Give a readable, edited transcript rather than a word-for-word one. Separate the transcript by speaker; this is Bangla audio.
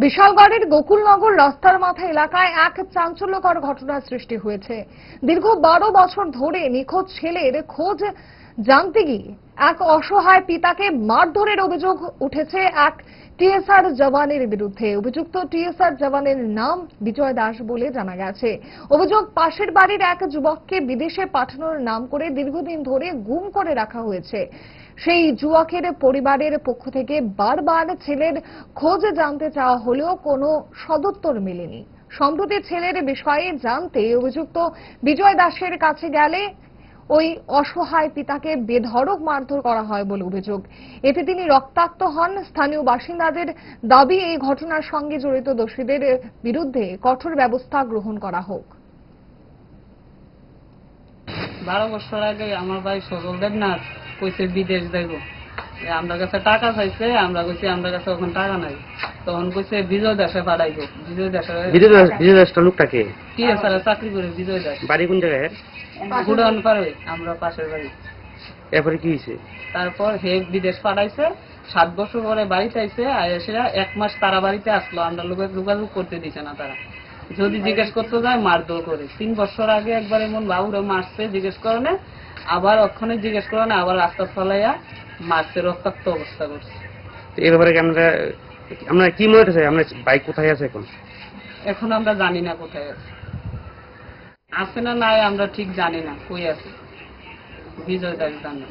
Speaker 1: বিশালগড়ের গোকুলনগর রাস্তার মাথা এলাকায় এক চাঞ্চল্যকর ঘটনার সৃষ্টি হয়েছে। দীর্ঘ 12 বছর ধরে নিখোঁজ ছেলের খোঁজ জানতে গিয়ে এক অসহায় পিতাকে মারধরের অভিযোগ উঠেছে এক টিএসআর জওয়ানের বিরুদ্ধে। অভিযুক্ত টিএসআর জওয়ানের নাম বিজয় দাস বলে জানা গেছে। অভিযোগ, পাশের বাড়ির এক যুবককে বিদেশে পাঠানোর নাম করে দীর্ঘদিন ধরে গুম করে রাখা হয়েছে। সেই যুবকের পরিবারের পক্ষ থেকে বারবার ছেলের খোঁজ জানতে চাওয়া হলেও কোনো সদুত্তর মেলেনি। সম্প্রতি ছেলের বিষয়ে জানতে অভিযুক্ত বিজয় দাসের কাছে গেলে ওই অসহায় পিতাকে বেধড়ক মারধর করা হয় বলে অভিযোগ। এতে তিনি রক্তাক্ত হন। স্থানীয় বাসিন্দাদের দাবি, এই ঘটনার সঙ্গে জড়িত দোষীদের বিরুদ্ধে কঠোর ব্যবস্থা গ্রহণ করা হোক।
Speaker 2: 12 বছর আগে আমার ভাই সজল দেবনাথ কইছে বিদেশ যাইব, আমরা কাছে টাকা চাইছে, আমরা কইছি আমরা কাছে এখন টাকা নাই। তখন কইছে বিজয় দাসে পাঠাইব।
Speaker 3: বিজয় দাসটা লোকটাকে
Speaker 2: টিএসআর চাকরি করে বিজয় দাস।
Speaker 3: বাড়ি কোন জায়গায়?
Speaker 2: গুড়ান পারে, আমরা পাশের বাড়ি।
Speaker 3: এরপরে কি হয়েছে?
Speaker 2: তারপর হে বিদেশ পাঠাইছে। 7 বছর পরে বাড়িতে আইছে। আইসা 1 মাস তারা বাড়িতে আসলো, আমরা যোগাযোগ করতে দিছে না। তারা যদি জিজ্ঞেস করতে যায় মারধর করে। 3 বছর আগে একবার এমন বাবুরা মারছে, জিজ্ঞেস করে আবার ওখানে জিজ্ঞেস করে আবার রাস্তা ফলাইয়া মারছে, রক্তাক্ত অবস্থা করছে।
Speaker 3: এই ব্যাপারে আমরা কি মনে হচ্ছে, আমরা বাইক কোথায় আছে এখন?
Speaker 2: এখন আমরা জানি না কোথায় আছে, আছে না নাই আমরা ঠিক জানি না। কই আছে বিজয় দাস জানে।